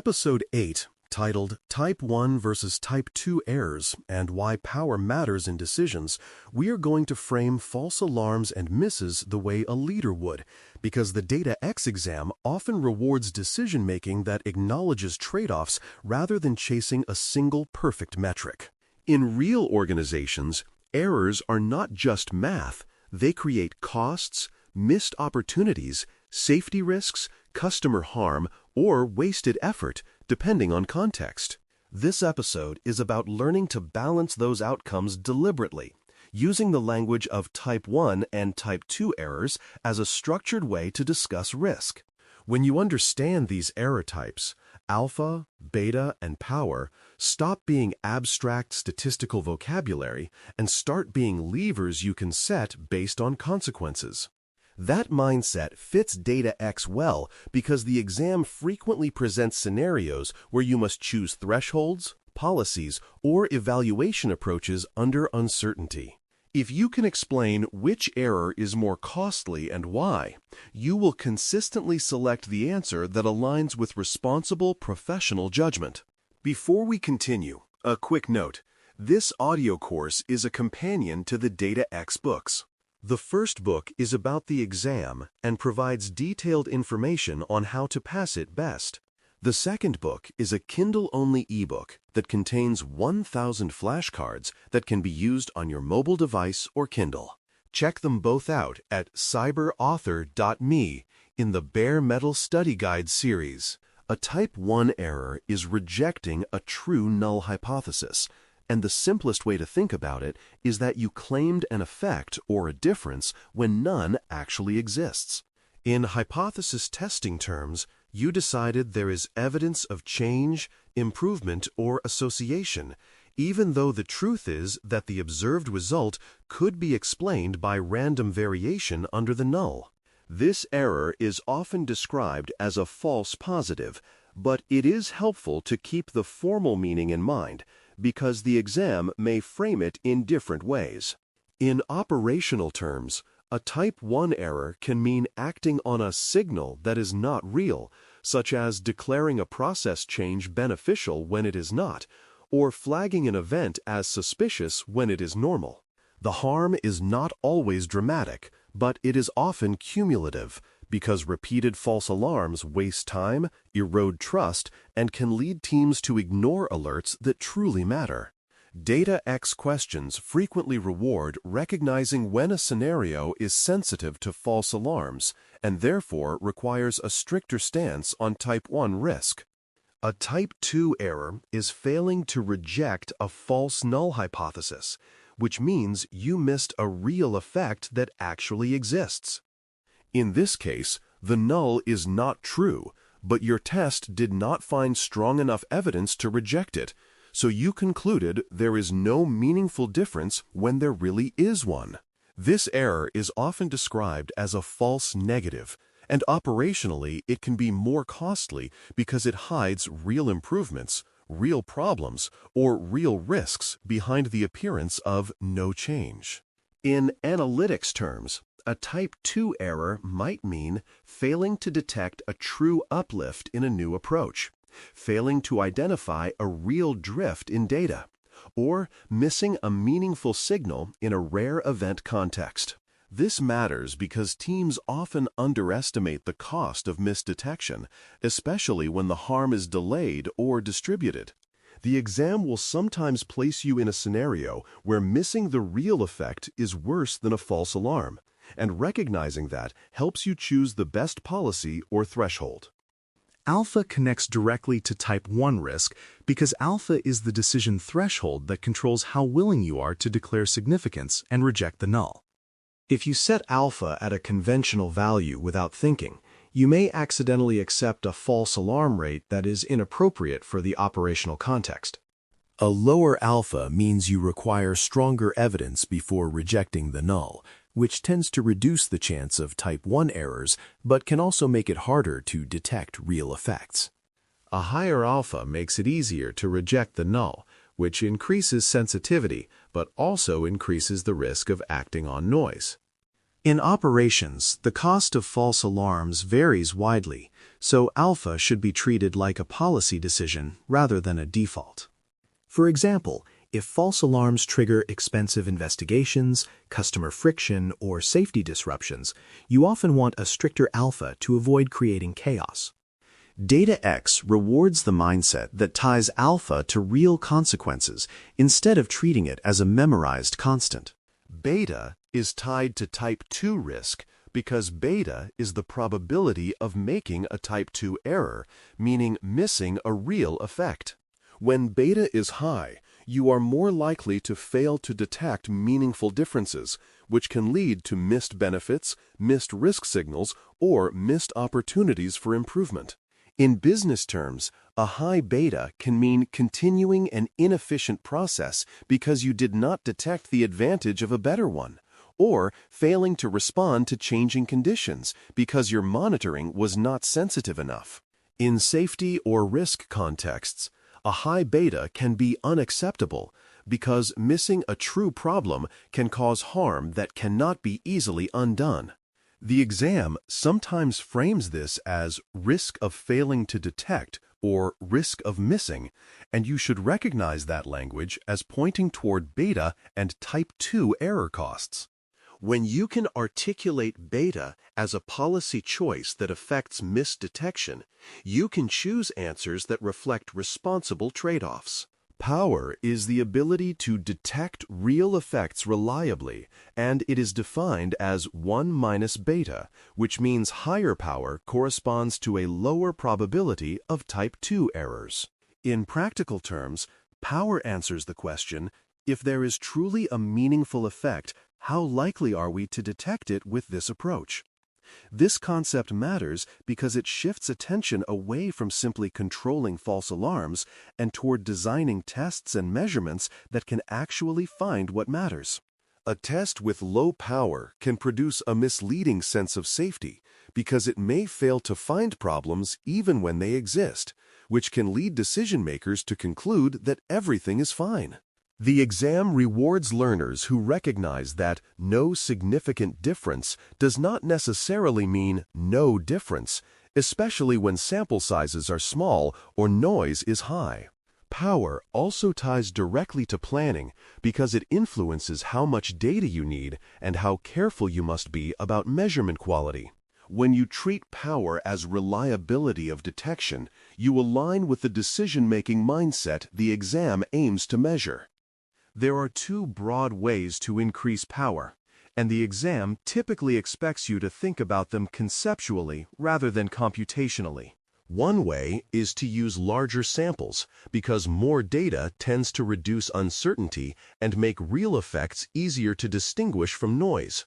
Episode 8, titled Type 1 versus Type 2 Errors and Why Power Matters in Decisions, we are going to frame false alarms and misses the way a leader would, because the DataX exam often rewards decision-making that acknowledges trade-offs rather than chasing a single perfect metric. In real organizations, errors are not just math. They create costs, missed opportunities, safety risks, customer harm, or wasted effort, depending on context. This episode is about learning to balance those outcomes deliberately, using the language of Type 1 and Type 2 errors as a structured way to discuss risk. When you understand these error types, alpha, beta, and power stop being abstract statistical vocabulary and start being levers you can set based on consequences. That mindset fits DataX well because the exam frequently presents scenarios where you must choose thresholds, policies, or evaluation approaches under uncertainty. If you can explain which error is more costly and why, you will consistently select the answer that aligns with responsible professional judgment. Before we continue, a quick note. This audio course is a companion to the DataX books. The first book is about the exam and provides detailed information on how to pass it best. The second book is a Kindle-only ebook that contains 1,000 flashcards that can be used on your mobile device or Kindle. Check them both out at cyber.author.me in the Bare Metal Study Guide series. A Type 1 error is rejecting a true null hypothesis, and the simplest way to think about it is that you claimed an effect or a difference when none actually exists. In hypothesis testing terms, you decided there is evidence of change, improvement, or association, even though the truth is that the observed result could be explained by random variation under the null. This error is often described as a false positive, but it is helpful to keep the formal meaning in mind, because the exam may frame it in different ways. In operational terms, a Type 1 error can mean acting on a signal that is not real, such as declaring a process change beneficial when it is not, or flagging an event as suspicious when it is normal. The harm is not always dramatic, but it is often cumulative, because repeated false alarms waste time, erode trust, and can lead teams to ignore alerts that truly matter. DataX questions frequently reward recognizing when a scenario is sensitive to false alarms and therefore requires a stricter stance on Type 1 risk. A Type 2 error is failing to reject a false null hypothesis, which means you missed a real effect that actually exists. In this case, the null is not true, but your test did not find strong enough evidence to reject it, so you concluded there is no meaningful difference when there really is one. This error is often described as a false negative, and operationally it can be more costly because it hides real improvements, real problems, or real risks behind the appearance of no change. In analytics terms, a Type 2 error might mean failing to detect a true uplift in a new approach, failing to identify a real drift in data, or missing a meaningful signal in a rare event context. This matters because teams often underestimate the cost of misdetection, especially when the harm is delayed or distributed. The exam will sometimes place you in a scenario where missing the real effect is worse than a false alarm, and recognizing that helps you choose the best policy or threshold. Alpha connects directly to Type 1 risk because alpha is the decision threshold that controls how willing you are to declare significance and reject the null. If you set alpha at a conventional value without thinking, you may accidentally accept a false alarm rate that is inappropriate for the operational context. A lower alpha means you require stronger evidence before rejecting the null, which tends to reduce the chance of Type 1 errors, but can also make it harder to detect real effects. A higher alpha makes it easier to reject the null, which increases sensitivity, but also increases the risk of acting on noise. In operations, the cost of false alarms varies widely, so alpha should be treated like a policy decision rather than a default. For example, if false alarms trigger expensive investigations, customer friction, or safety disruptions, you often want a stricter alpha to avoid creating chaos. DataX rewards the mindset that ties alpha to real consequences instead of treating it as a memorized constant. Beta is tied to type 2 risk because beta is the probability of making a type 2 error, meaning missing a real effect. When beta is high, you are more likely to fail to detect meaningful differences, which can lead to missed benefits, missed risk signals, or missed opportunities for improvement. In business terms, a high beta can mean continuing an inefficient process because you did not detect the advantage of a better one, or failing to respond to changing conditions because your monitoring was not sensitive enough. In safety or risk contexts, a high beta can be unacceptable because missing a true problem can cause harm that cannot be easily undone. The exam sometimes frames this as risk of failing to detect or risk of missing, and you should recognize that language as pointing toward beta and type 2 error costs. When you can articulate beta as a policy choice that affects misdetection, you can choose answers that reflect responsible trade-offs. Power is the ability to detect real effects reliably, and it is defined as 1 minus beta, which means higher power corresponds to a lower probability of type 2 errors. In practical terms, power answers the question, if there is truly a meaningful effect, how likely are we to detect it with this approach? This concept matters because it shifts attention away from simply controlling false alarms and toward designing tests and measurements that can actually find what matters. A test with low power can produce a misleading sense of safety because it may fail to find problems even when they exist, which can lead decision makers to conclude that everything is fine. The exam rewards learners who recognize that no significant difference does not necessarily mean no difference, especially when sample sizes are small or noise is high. Power also ties directly to planning because it influences how much data you need and how careful you must be about measurement quality. When you treat power as reliability of detection, you align with the decision-making mindset the exam aims to measure. There are two broad ways to increase power, and the exam typically expects you to think about them conceptually rather than computationally. One way is to use larger samples because more data tends to reduce uncertainty and make real effects easier to distinguish from noise.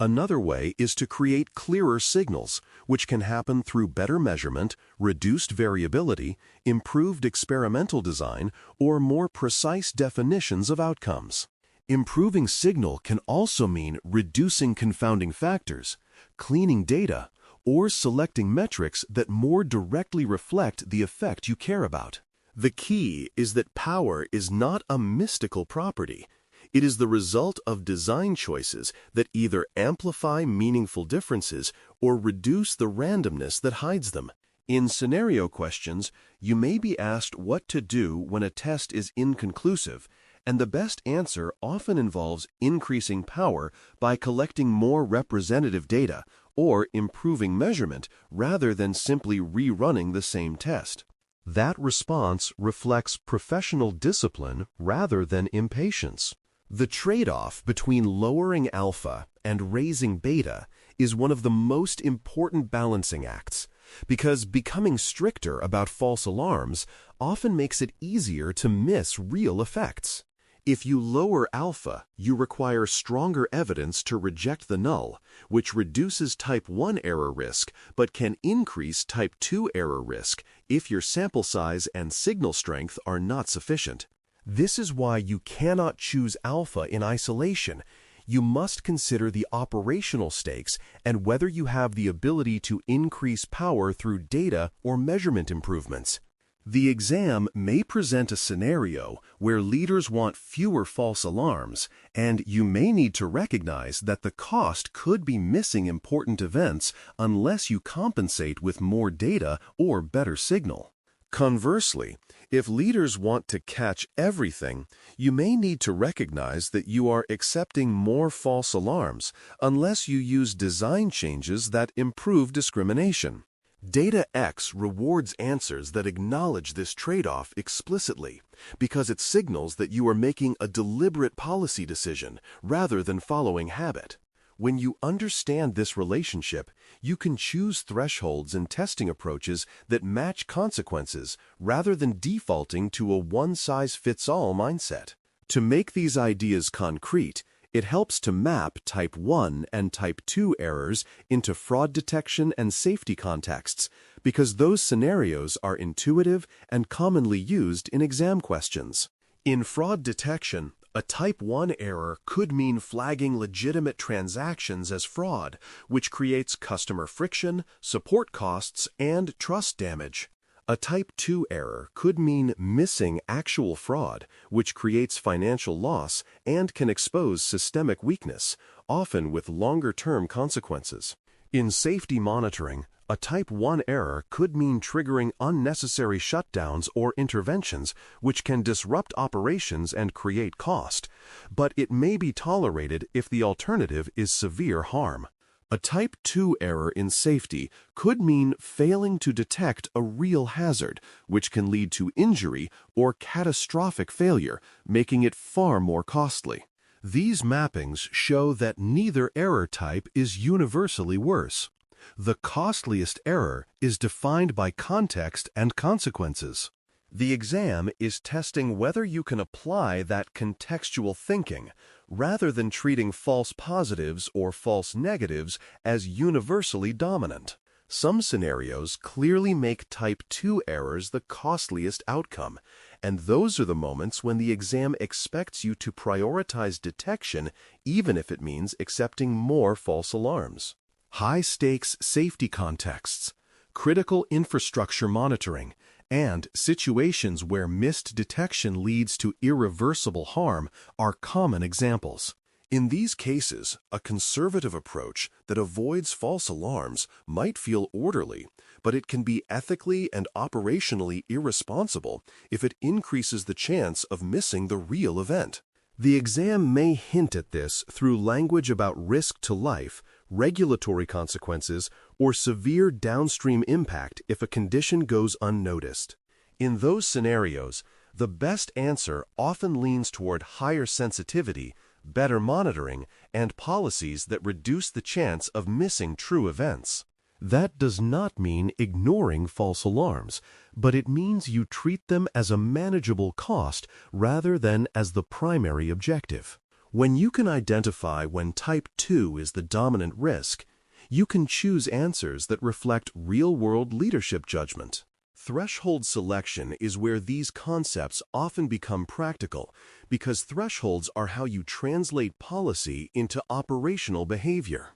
Another way is to create clearer signals, which can happen through better measurement, reduced variability, improved experimental design, or more precise definitions of outcomes. Improving signal can also mean reducing confounding factors, cleaning data, or selecting metrics that more directly reflect the effect you care about. The key is that power is not a mystical property. It is the result of design choices that either amplify meaningful differences or reduce the randomness that hides them. In scenario questions, you may be asked what to do when a test is inconclusive, and the best answer often involves increasing power by collecting more representative data or improving measurement rather than simply rerunning the same test. That response reflects professional discipline rather than impatience. The trade-off between lowering alpha and raising beta is one of the most important balancing acts, because becoming stricter about false alarms often makes it easier to miss real effects. If you lower alpha, you require stronger evidence to reject the null, which reduces type 1 error risk but can increase type 2 error risk if your sample size and signal strength are not sufficient. This is why you cannot choose alpha in isolation. You must consider the operational stakes and whether you have the ability to increase power through data or measurement improvements. The exam may present a scenario where leaders want fewer false alarms, and you may need to recognize that the cost could be missing important events unless you compensate with more data or better signal. Conversely, if leaders want to catch everything, you may need to recognize that you are accepting more false alarms unless you use design changes that improve discrimination. DataX rewards answers that acknowledge this trade-off explicitly because it signals that you are making a deliberate policy decision rather than following habit. When you understand this relationship, you can choose thresholds and testing approaches that match consequences rather than defaulting to a one-size-fits-all mindset. To make these ideas concrete, it helps to map Type 1 and Type 2 errors into fraud detection and safety contexts because those scenarios are intuitive and commonly used in exam questions. In fraud detection, a Type 1 error could mean flagging legitimate transactions as fraud, which creates customer friction, support costs, and trust damage. A Type 2 error could mean missing actual fraud, which creates financial loss and can expose systemic weakness, often with longer-term consequences. In safety monitoring, a Type 1 error could mean triggering unnecessary shutdowns or interventions, which can disrupt operations and create cost, but it may be tolerated if the alternative is severe harm. A Type 2 error in safety could mean failing to detect a real hazard, which can lead to injury or catastrophic failure, making it far more costly. These mappings show that neither error type is universally worse. The costliest error is defined by context and consequences. The exam is testing whether you can apply that contextual thinking, rather than treating false positives or false negatives as universally dominant. Some scenarios clearly make Type 2 errors the costliest outcome, and those are the moments when the exam expects you to prioritize detection even if it means accepting more false alarms. High-stakes safety contexts, critical infrastructure monitoring, and situations where missed detection leads to irreversible harm are common examples. In these cases, a conservative approach that avoids false alarms might feel orderly, but it can be ethically and operationally irresponsible if it increases the chance of missing the real event. The exam may hint at this through language about risk to life, regulatory consequences, or severe downstream impact if a condition goes unnoticed. In those scenarios, the best answer often leans toward higher sensitivity, better monitoring, and policies that reduce the chance of missing true events. That does not mean ignoring false alarms, but it means you treat them as a manageable cost rather than as the primary objective. When you can identify when Type 2 is the dominant risk, you can choose answers that reflect real-world leadership judgment. Threshold selection is where these concepts often become practical because thresholds are how you translate policy into operational behavior.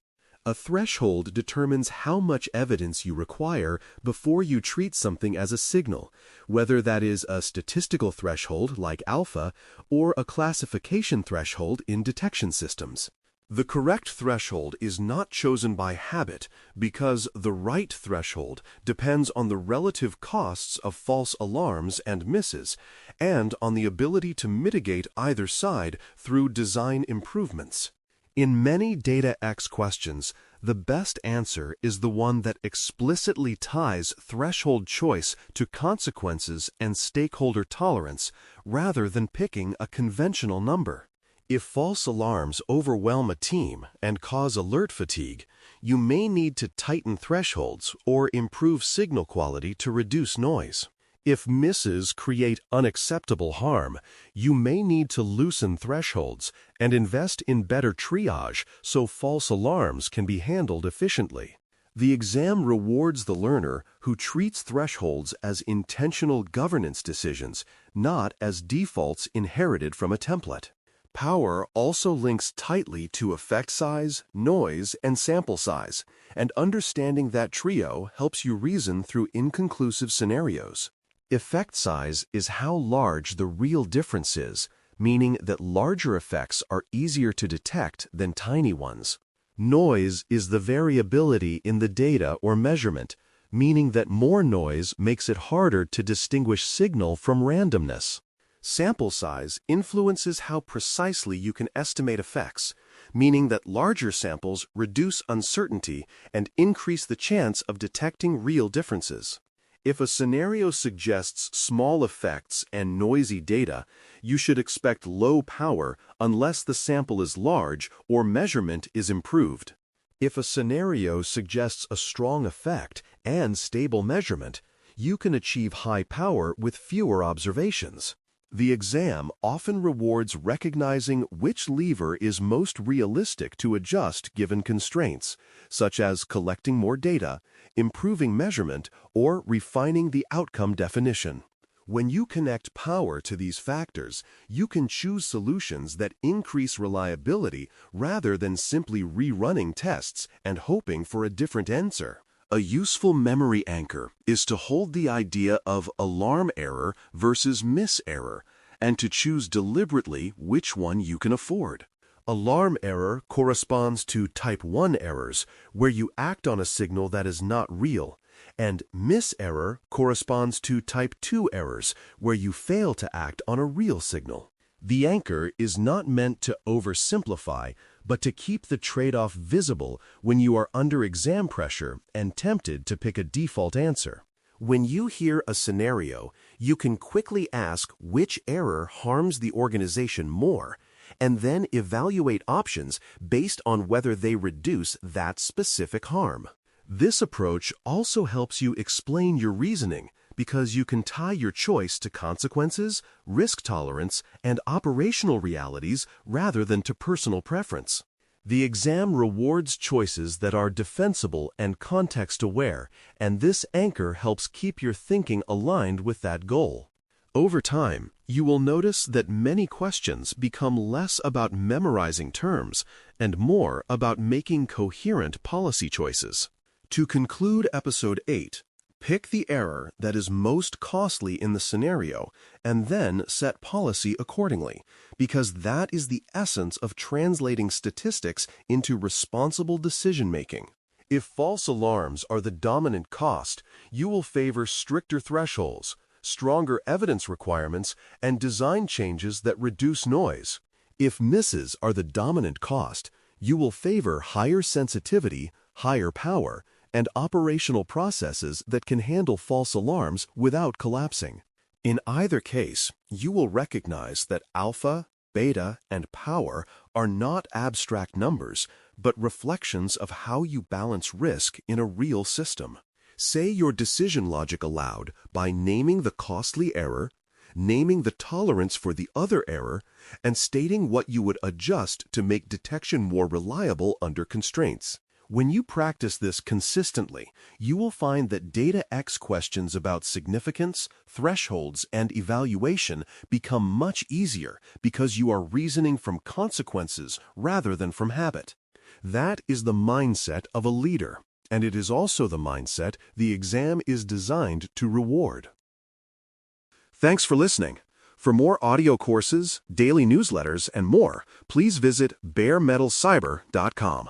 A threshold determines how much evidence you require before you treat something as a signal, whether that is a statistical threshold like alpha or a classification threshold in detection systems. The correct threshold is not chosen by habit because the right threshold depends on the relative costs of false alarms and misses and on the ability to mitigate either side through design improvements. In many DataX questions, the best answer is the one that explicitly ties threshold choice to consequences and stakeholder tolerance rather than picking a conventional number. If false alarms overwhelm a team and cause alert fatigue, you may need to tighten thresholds or improve signal quality to reduce noise. If misses create unacceptable harm, you may need to loosen thresholds and invest in better triage so false alarms can be handled efficiently. The exam rewards the learner who treats thresholds as intentional governance decisions, not as defaults inherited from a template. Power also links tightly to effect size, noise, and sample size, and understanding that trio helps you reason through inconclusive scenarios. Effect size is how large the real difference is, meaning that larger effects are easier to detect than tiny ones. Noise is the variability in the data or measurement, meaning that more noise makes it harder to distinguish signal from randomness. Sample size influences how precisely you can estimate effects, meaning that larger samples reduce uncertainty and increase the chance of detecting real differences. If a scenario suggests small effects and noisy data, you should expect low power unless the sample is large or measurement is improved. If a scenario suggests a strong effect and stable measurement, you can achieve high power with fewer observations. The exam often rewards recognizing which lever is most realistic to adjust given constraints, such as collecting more data, improving measurement, or refining the outcome definition. When you connect power to these factors, you can choose solutions that increase reliability rather than simply rerunning tests and hoping for a different answer. A useful memory anchor is to hold the idea of alarm error versus miss error, and to choose deliberately which one you can afford. Alarm error corresponds to type 1 errors, where you act on a signal that is not real, and miss error corresponds to type 2 errors, where you fail to act on a real signal. The anchor is not meant to oversimplify, but to keep the trade-off visible when you are under exam pressure and tempted to pick a default answer. When you hear a scenario, you can quickly ask which error harms the organization more, and then evaluate options based on whether they reduce that specific harm. This approach also helps you explain your reasoning because you can tie your choice to consequences, risk tolerance, and operational realities rather than to personal preference. The exam rewards choices that are defensible and context-aware, and this anchor helps keep your thinking aligned with that goal. Over time, you will notice that many questions become less about memorizing terms and more about making coherent policy choices. To conclude Episode 8, pick the error that is most costly in the scenario and then set policy accordingly, because that is the essence of translating statistics into responsible decision-making. If false alarms are the dominant cost, you will favor stricter thresholds, stronger evidence requirements, and design changes that reduce noise. If misses are the dominant cost, you will favor higher sensitivity, higher power, and operational processes that can handle false alarms without collapsing. In either case, you will recognize that alpha, beta, and power are not abstract numbers, but reflections of how you balance risk in a real system. Say your decision logic aloud by naming the costly error, naming the tolerance for the other error, and stating what you would adjust to make detection more reliable under constraints. When you practice this consistently, you will find that DataX questions about significance, thresholds, and evaluation become much easier because you are reasoning from consequences rather than from habit. That is the mindset of a leader, and it is also the mindset the exam is designed to reward. Thanks for listening. For more audio courses, daily newsletters, and more, please visit DailyCyber.News.